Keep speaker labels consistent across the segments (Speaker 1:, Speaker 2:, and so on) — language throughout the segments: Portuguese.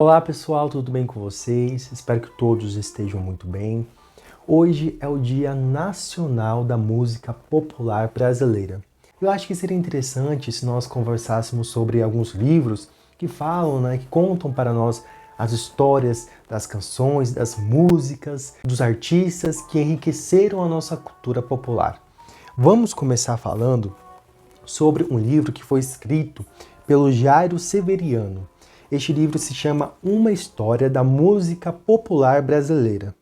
Speaker 1: Olá pessoal, tudo bem com vocês? Espero que todos estejam muito bem. Hoje é o Dia Nacional da Música Popular Brasileira. Eu acho que seria interessante se nós conversássemos sobre alguns livros que falam, que contam para nós as histórias das canções, das músicas, dos artistas que enriqueceram a nossa cultura popular. Vamos começar falando sobre um livro que foi escrito pelo Jairo Severiano. Este livro se chama Uma História da Música Popular Brasileira.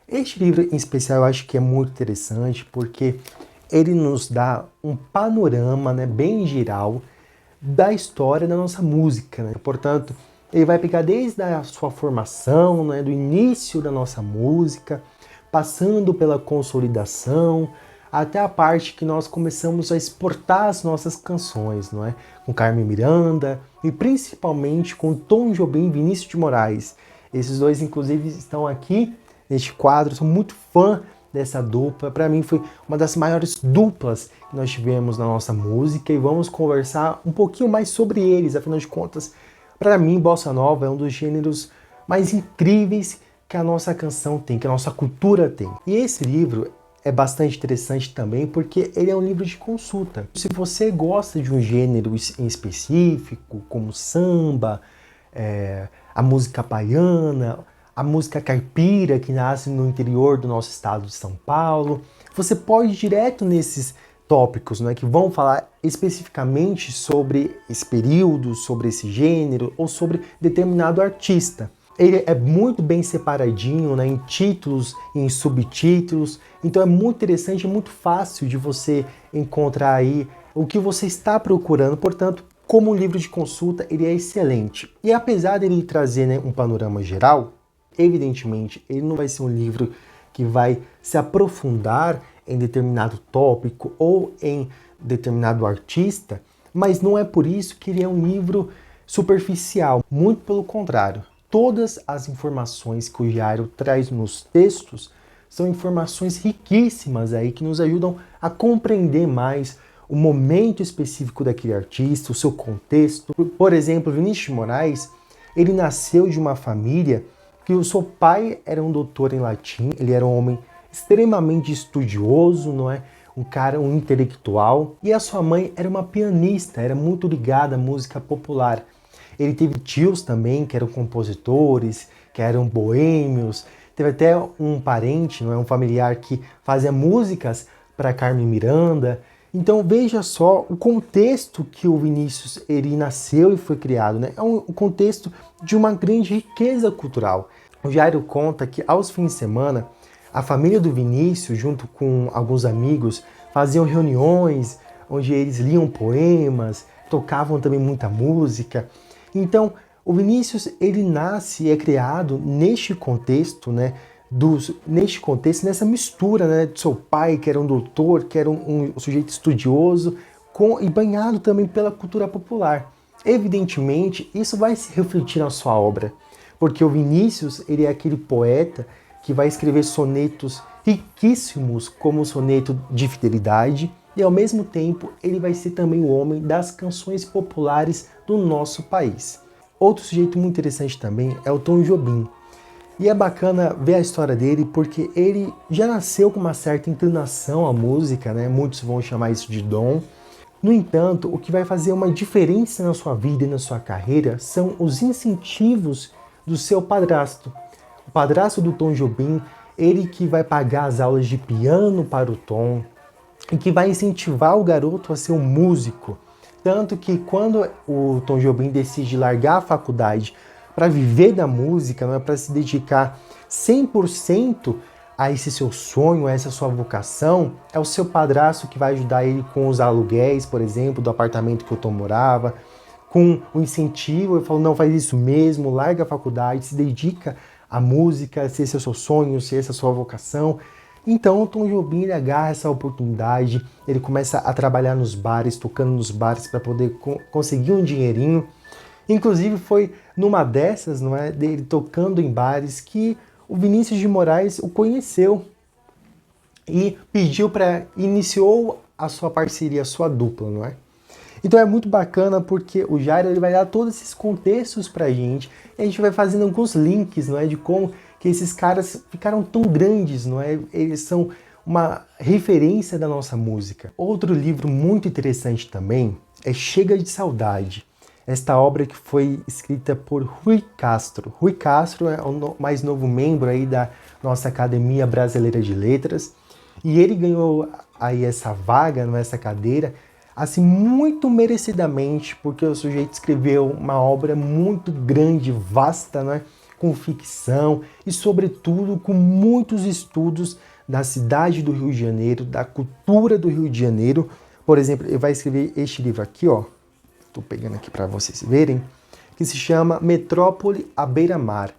Speaker 1: Este livro em especial eu acho que é muito interessante porque ele nos dá um panorama, bem geral da história da nossa música. Portanto, ele vai pegar desde a sua formação, do início da nossa música, passando pela consolidação, até a parte que nós começamos a exportar as nossas canções, com Carmen Miranda e principalmente com Tom Jobim e Vinícius de Moraes. Esses dois, inclusive, estão aqui neste quadro, sou muito fã dessa dupla. Para mim foi uma das maiores duplas que nós tivemos na nossa música e vamos conversar um pouquinho mais sobre eles. Afinal de contas, para mim, Bossa Nova é um dos gêneros mais incríveis que a nossa canção tem, que a nossa cultura tem. E esse livro é bastante interessante também porque ele é um livro de consulta. Se você gosta de um gênero em específico, como samba, a música baiana, a música caipira que nasce no interior do nosso estado de São Paulo, você pode ir direto nesses tópicos, que vão falar especificamente sobre esse período, sobre esse gênero ou sobre determinado artista. Ele é muito bem separadinho, em títulos e em subtítulos, então é muito interessante, é muito fácil de você encontrar aí o que você está procurando. Portanto, como um livro de consulta, ele é excelente. E apesar dele trazer um panorama geral, evidentemente, ele não vai ser um livro que vai se aprofundar em determinado tópico ou em determinado artista, mas não é por isso que ele é um livro superficial, muito pelo contrário. Todas as informações que o Jairo traz nos textos são informações riquíssimas aí que nos ajudam a compreender mais o momento específico daquele artista, o seu contexto. Por exemplo, Vinícius de Moraes, ele nasceu de uma família que o seu pai era um doutor em latim, ele era um homem extremamente estudioso, um intelectual, e a sua mãe era uma pianista, era muito ligada à música popular. Ele teve tios também que eram compositores, que eram boêmios. Teve até um parente, um familiar que fazia músicas para Carmen Miranda. Então veja só o contexto que o Vinícius ele nasceu e foi criado. É um contexto de uma grande riqueza cultural. O Jairo conta que aos fins de semana, a família do Vinícius, junto com alguns amigos, faziam reuniões onde eles liam poemas, tocavam também muita música. Então, o Vinícius, ele nasce e é criado neste contexto, nessa mistura, do seu pai, que era um doutor, que era um sujeito estudioso, e banhado também pela cultura popular. Evidentemente, isso vai se refletir na sua obra, porque o Vinícius, ele é aquele poeta que vai escrever sonetos riquíssimos, como o soneto de fidelidade, e ao mesmo tempo ele vai ser também o homem das canções populares do nosso país. Outro sujeito muito interessante também é o Tom Jobim. E é bacana ver a história dele porque ele já nasceu com uma certa inclinação à música, muitos vão chamar isso de dom. No entanto, o que vai fazer uma diferença na sua vida e na sua carreira são os incentivos do seu padrasto. O padrasto do Tom Jobim, ele que vai pagar as aulas de piano para o Tom, e que vai incentivar o garoto a ser um músico. Tanto que quando o Tom Jobim decide largar a faculdade para viver da música, para se dedicar 100% a esse seu sonho, a essa sua vocação, é o seu padrasto que vai ajudar ele com os aluguéis, por exemplo, do apartamento que o Tom morava, com o incentivo. Ele falou, não, faz isso mesmo, larga a faculdade, se dedica à música, se esse é o seu sonho, se essa é a sua vocação. Então o Tom Jobim ele agarra essa oportunidade, ele começa a trabalhar nos bares, tocando nos bares para poder conseguir um dinheirinho. Inclusive foi numa dessas, dele tocando em bares, que o Vinícius de Moraes o conheceu e iniciou a sua parceria, a sua dupla, Então é muito bacana porque o Jairo ele vai dar todos esses contextos pra gente e a gente vai fazendo alguns links, não é, de como que esses caras ficaram tão grandes, não é? Eles são uma referência da nossa música. Outro livro muito interessante também é Chega de Saudade. Esta obra que foi escrita por Rui Castro. Rui Castro é o mais novo membro aí da nossa Academia Brasileira de Letras e ele ganhou aí essa vaga, essa cadeira, assim, muito merecidamente, porque o sujeito escreveu uma obra muito grande, vasta, né? Com ficção e, sobretudo, com muitos estudos da cidade do Rio de Janeiro, da cultura do Rio de Janeiro. Por exemplo, ele vai escrever este livro aqui, ó, estou pegando aqui para vocês verem, que se chama Metrópole à Beira-Mar,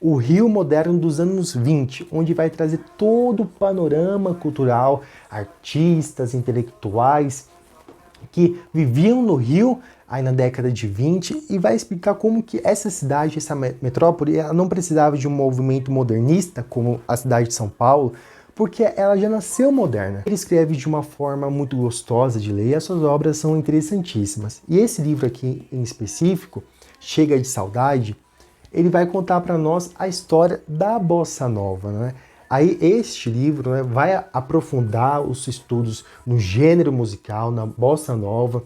Speaker 1: o Rio moderno dos anos 20, onde vai trazer todo o panorama cultural, artistas, intelectuais que viviam no Rio aí na década de 20 e vai explicar como que essa cidade, essa metrópole, ela não precisava de um movimento modernista como a cidade de São Paulo, porque ela já nasceu moderna. Ele escreve de uma forma muito gostosa de ler e as suas obras são interessantíssimas. E esse livro aqui em específico, Chega de Saudade, ele vai contar para nós a história da Bossa Nova, né? Aí este livro, né, vai aprofundar os estudos no gênero musical, na Bossa Nova,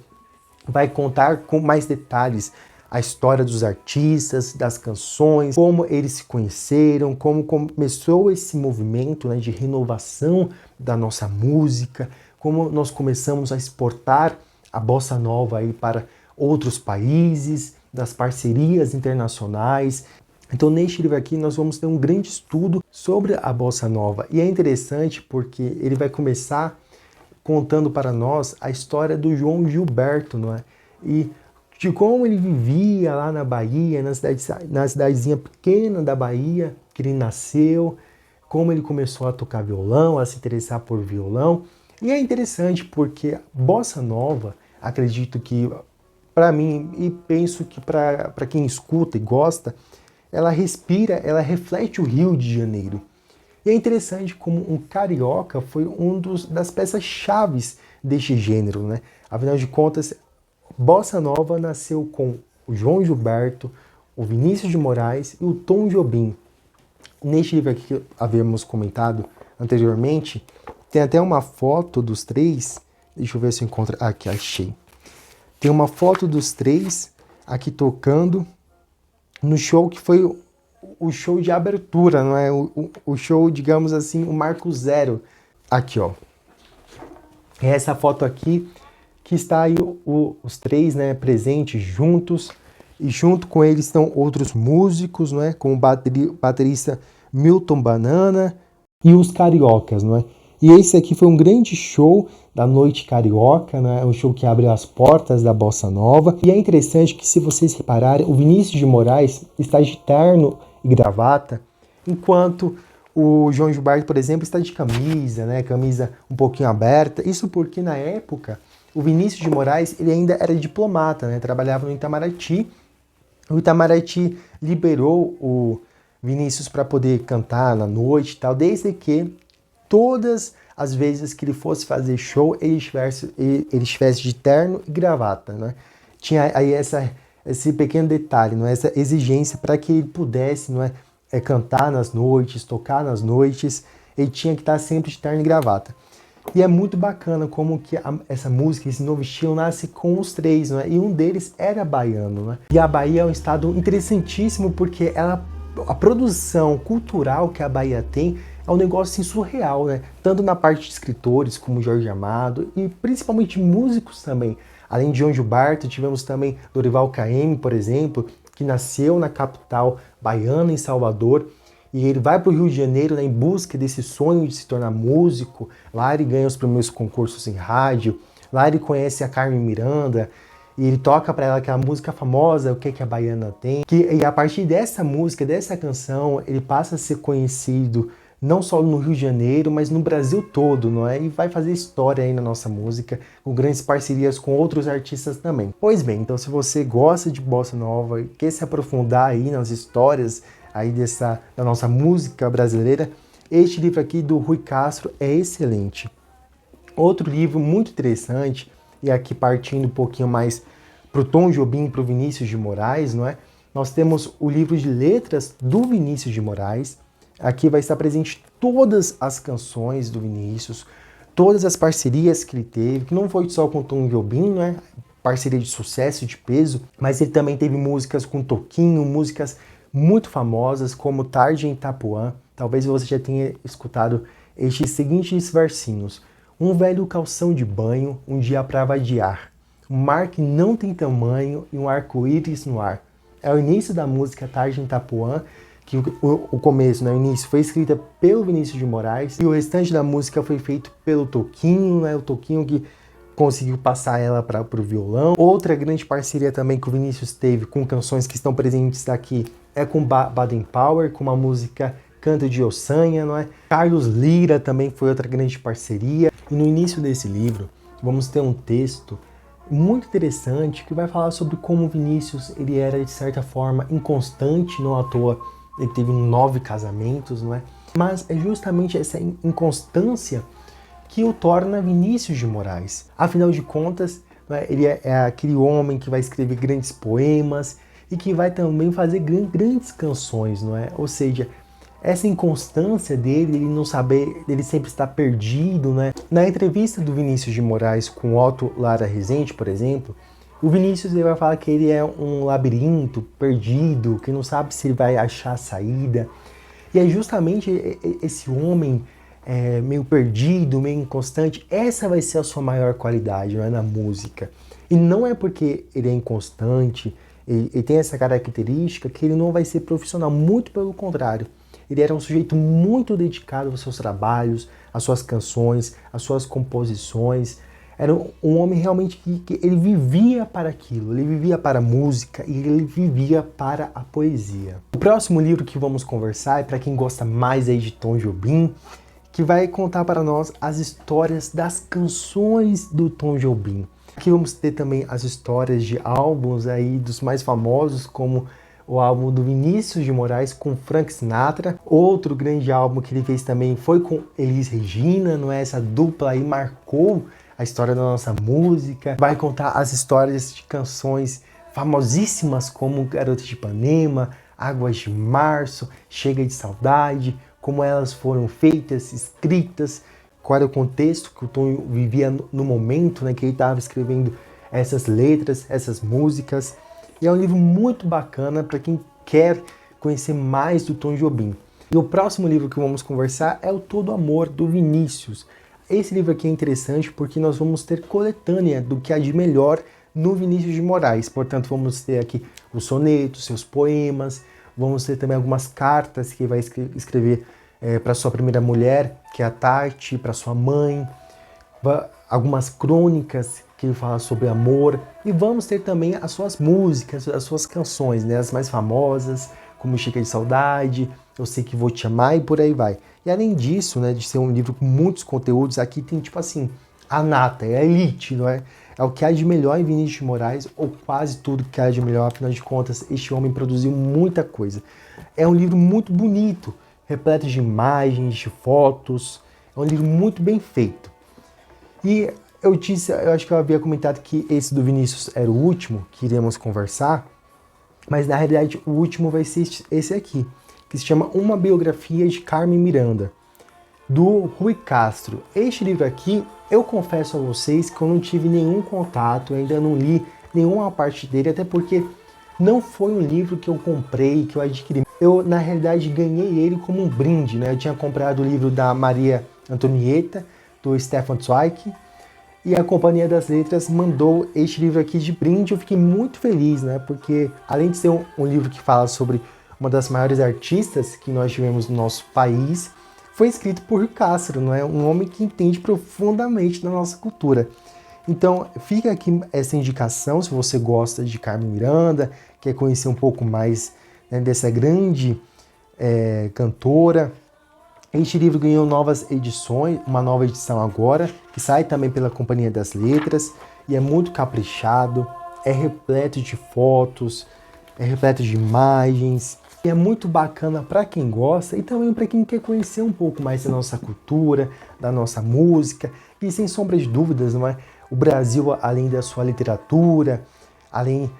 Speaker 1: vai contar com mais detalhes a história dos artistas, das canções, como eles se conheceram, como começou esse movimento, né, de renovação da nossa música, como nós começamos a exportar a Bossa Nova aí para outros países, das parcerias internacionais. Então, neste livro aqui, nós vamos ter um grande estudo sobre a Bossa Nova. E é interessante porque ele vai começar contando para nós a história do João Gilberto, não é? E de como ele vivia lá na Bahia, na cidadezinha pequena da Bahia, que ele nasceu, como ele começou a tocar violão, a se interessar por violão. E é interessante porque Bossa Nova, acredito que, para mim, e penso que para quem escuta e gosta, ela respira, ela reflete o Rio de Janeiro. E é interessante como um carioca foi das peças-chaves deste gênero, né? Afinal de contas, Bossa Nova nasceu com o João Gilberto, o Vinícius de Moraes e o Tom Jobim. Neste livro aqui que havíamos comentado anteriormente, tem até uma foto dos três. Deixa eu ver se eu encontro. Aqui, achei. Tem uma foto dos três aqui tocando no show que foi o show de abertura, não é? O show, digamos assim, o marco zero. Aqui, ó. É essa foto aqui que está aí os três, né, presentes juntos. E junto com eles estão outros músicos, não é? Como o baterista Milton Banana e os cariocas, não é? E esse aqui foi um grande show da Noite Carioca, né? É um show que abre as portas da Bossa Nova. E é interessante que, se vocês repararem, o Vinícius de Moraes está de terno e gravata, enquanto o João Gilberto, por exemplo, está de camisa, né? Camisa um pouquinho aberta. Isso porque, na época, o Vinícius de Moraes ele ainda era diplomata, né? Trabalhava no Itamaraty. O Itamaraty liberou o Vinícius para poder cantar na noite e tal, desde que todas as vezes que ele fosse fazer show, ele estivesse de terno e gravata, né? Tinha aí esse pequeno detalhe, não é? Essa exigência para que ele pudesse, não é, cantar nas noites, tocar nas noites, ele tinha que estar sempre de terno e gravata. E é muito bacana como que essa música, esse novo estilo, nasce com os três, não é? E um deles era baiano, né? E a Bahia é um estado interessantíssimo porque a produção cultural que a Bahia tem é um negócio assim, surreal, né? Tanto na parte de escritores como Jorge Amado e principalmente músicos também. Além de João Gilberto, tivemos também Dorival Caymmi, por exemplo, que nasceu na capital baiana, em Salvador, e ele vai para o Rio de Janeiro, né, em busca desse sonho de se tornar músico. Lá ele ganha os primeiros concursos em rádio, lá ele conhece a Carmen Miranda, e ele toca para ela aquela música famosa, O Que a Baiana Tem. E a partir dessa música, dessa canção, ele passa a ser conhecido não só no Rio de Janeiro, mas no Brasil todo, não é? E vai fazer história aí na nossa música, com grandes parcerias com outros artistas também. Pois bem, então se você gosta de Bossa Nova e quer se aprofundar aí nas histórias aí da nossa música brasileira, este livro aqui do Rui Castro é excelente. Outro livro muito interessante e aqui partindo um pouquinho mais para o Tom Jobim e para o Vinícius de Moraes, não é? Nós temos o livro de letras do Vinícius de Moraes. Aqui vai estar presente todas as canções do Vinícius, todas as parcerias que ele teve, que não foi só com o Tom Jobim, né? Parceria de sucesso, de peso, mas ele também teve músicas com Toquinho, músicas muito famosas, como Tarde em Itapuã. Talvez você já tenha escutado estes seguintes versinhos. Um velho calção de banho, um dia pra vadiar. Um mar que não tem tamanho e um arco-íris no ar. É o início da música Tarde em Itapuã, que o começo, né, o início, foi escrita pelo Vinícius de Moraes, e o restante da música foi feito pelo Toquinho, né, o Toquinho que conseguiu passar ela para o violão. Outra grande parceria também que o Vinícius teve com canções que estão presentes aqui é com Baden Powell, com uma música Canto de Ossanha, não é? Carlos Lyra também foi outra grande parceria. E no início desse livro, vamos ter um texto muito interessante que vai falar sobre como o Vinícius ele era, de certa forma, inconstante, não à toa ele teve 9 casamentos, não é? Mas é justamente essa inconstância que o torna Vinícius de Moraes. Afinal de contas, né, ele é aquele homem que vai escrever grandes poemas e que vai também fazer grandes canções, não é? Ou seja, essa inconstância dele, ele não saber, ele sempre estar perdido, né? Na entrevista do Vinícius de Moraes com Otto Lara Rezende, por exemplo, o Vinícius ele vai falar que ele é um labirinto perdido, que não sabe se ele vai achar a saída. E é justamente esse homem meio perdido, meio inconstante, essa vai ser a sua maior qualidade, não é, na música. E não é porque ele é inconstante, ele tem essa característica que ele não vai ser profissional, muito pelo contrário. Ele era um sujeito muito dedicado aos seus trabalhos, às suas canções, às suas composições. Era um homem realmente que ele vivia para aquilo, ele vivia para a música e ele vivia para a poesia. O próximo livro que vamos conversar é para quem gosta mais aí de Tom Jobim, que vai contar para nós as histórias das canções do Tom Jobim. Aqui vamos ter também as histórias de álbuns aí dos mais famosos, como o álbum do Vinícius de Moraes com Frank Sinatra. Outro grande álbum que ele fez também foi com Elis Regina, não é? Essa dupla aí marcou a história da nossa música. Vai contar as histórias de canções famosíssimas como Garota de Ipanema, Águas de Março, Chega de Saudade, como elas foram feitas, escritas, qual era o contexto que o Tom vivia no momento, né, que ele estava escrevendo essas letras, essas músicas. E é um livro muito bacana para quem quer conhecer mais do Tom Jobim. E o próximo livro que vamos conversar é o Todo Amor, do Vinícius. Esse livro aqui é interessante porque nós vamos ter coletânea do que há de melhor no Vinícius de Moraes. Portanto, vamos ter aqui os sonetos, seus poemas, vamos ter também algumas cartas que ele vai escrever para sua primeira mulher, que é a Tati, para sua mãe, algumas crônicas que ele fala sobre amor, e vamos ter também as suas músicas, as suas canções, né, as mais famosas, como Chega de Saudade, Eu Sei Que Vou Te Amar e por aí vai. E além disso, né, de ser um livro com muitos conteúdos, aqui tem tipo assim, a nata, é a elite, não é? É o que há de melhor em Vinícius de Moraes, ou quase tudo que há de melhor, afinal de contas, este homem produziu muita coisa. É um livro muito bonito, repleto de imagens, de fotos, é um livro muito bem feito. E eu acho que eu havia comentado que esse do Vinícius era o último que iremos conversar, mas na realidade o último vai ser esse aqui, que se chama Uma Biografia de Carmen Miranda, do Rui Castro. Este livro aqui, eu confesso a vocês que eu não tive nenhum contato, ainda não li nenhuma parte dele, até porque não foi um livro que eu comprei, que eu adquiri. Eu, na realidade, ganhei ele como um brinde, né? Eu tinha comprado o livro da Maria Antonieta, do Stefan Zweig, e a Companhia das Letras mandou este livro aqui de brinde. Eu fiquei muito feliz, né? Porque além de ser um livro que fala sobre uma das maiores artistas que nós tivemos no nosso país, foi escrito por Rui Castro, não é? Um homem que entende profundamente da nossa cultura. Então, fica aqui essa indicação, se você gosta de Carmen Miranda, quer conhecer um pouco mais, né, dessa grande cantora. Este livro ganhou novas edições, uma nova edição agora, que sai também pela Companhia das Letras, e é muito caprichado, é repleto de fotos, é repleto de imagens, e é muito bacana para quem gosta e também para quem quer conhecer um pouco mais da nossa cultura, da nossa música, e sem sombra de dúvidas, não é? O Brasil, além da sua literatura, além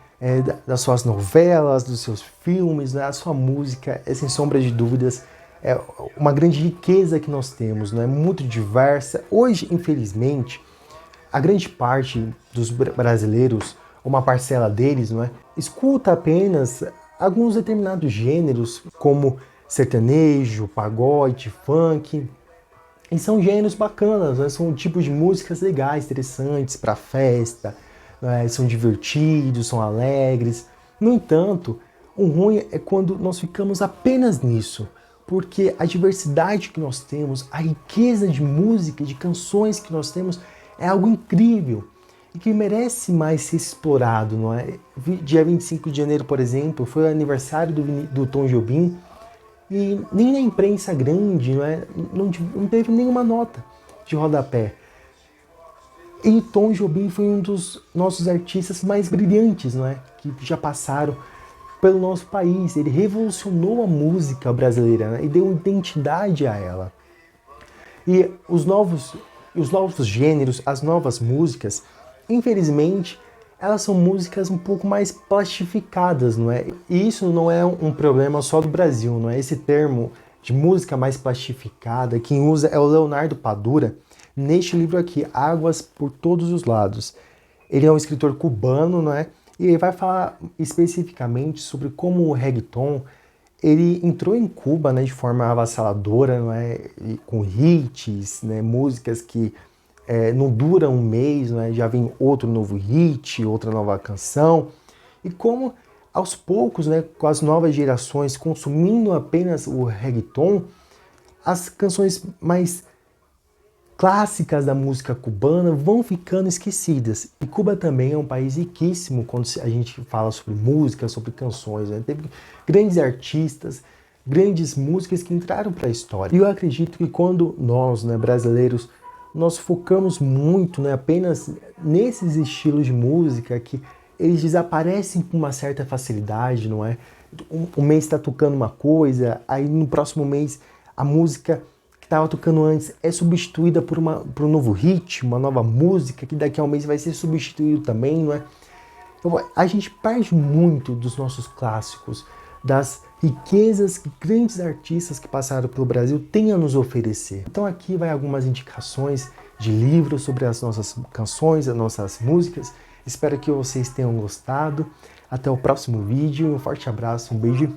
Speaker 1: das suas novelas, dos seus filmes, né? A sua música é, sem sombra de dúvidas, é uma grande riqueza que nós temos, né? Muito diversa. Hoje, infelizmente, a grande parte dos brasileiros, uma parcela deles, não é, escuta apenas alguns determinados gêneros, como sertanejo, pagode, funk. E são gêneros bacanas, né? São tipos de músicas legais, interessantes para festa, né? São divertidos, são alegres. No entanto, o ruim é quando nós ficamos apenas nisso, porque a diversidade que nós temos, a riqueza de música, de canções que nós temos, é algo incrível e que merece mais ser explorado, não é? Dia 25 de janeiro, por exemplo, foi o aniversário do Tom Jobim e nem na imprensa grande, não é? Não teve nenhuma nota de rodapé. E Tom Jobim foi um dos nossos artistas mais brilhantes, não é? Que já passaram pelo nosso país. Ele revolucionou a música brasileira, né? E deu identidade a ela. E os novos gêneros, as novas músicas, infelizmente, elas são músicas um pouco mais plastificadas, não é? E isso não é um problema só do Brasil, não é? Esse termo de música mais plastificada, quem usa é o Leonardo Padura, neste livro aqui, Águas por Todos os Lados. Ele é um escritor cubano, não é? E ele vai falar especificamente sobre como o reggaeton ele entrou em Cuba, né, de forma avassaladora, não é? E com hits, né, músicas que não duram um mês, não é? Já vem outro novo hit, outra nova canção. E como aos poucos, né, com as novas gerações consumindo apenas o reggaeton, as canções mais clássicas da música cubana vão ficando esquecidas. E Cuba também é um país riquíssimo quando a gente fala sobre música, sobre canções, né? Teve grandes artistas, grandes músicas que entraram para a história. E eu acredito que quando nós, né, brasileiros, nós focamos muito, né, apenas nesses estilos de música que eles desaparecem com uma certa facilidade, não é? Um mês está tocando uma coisa, aí no próximo mês a música que estava tocando antes é substituída por um novo hit, uma nova música que daqui a um mês vai ser substituído também, não é? Então, a gente perde muito dos nossos clássicos, das riquezas que grandes artistas que passaram pelo Brasil têm a nos oferecer. Então aqui vai algumas indicações de livros sobre as nossas canções, as nossas músicas. Espero que vocês tenham gostado. Até o próximo vídeo. Um forte abraço, um beijo.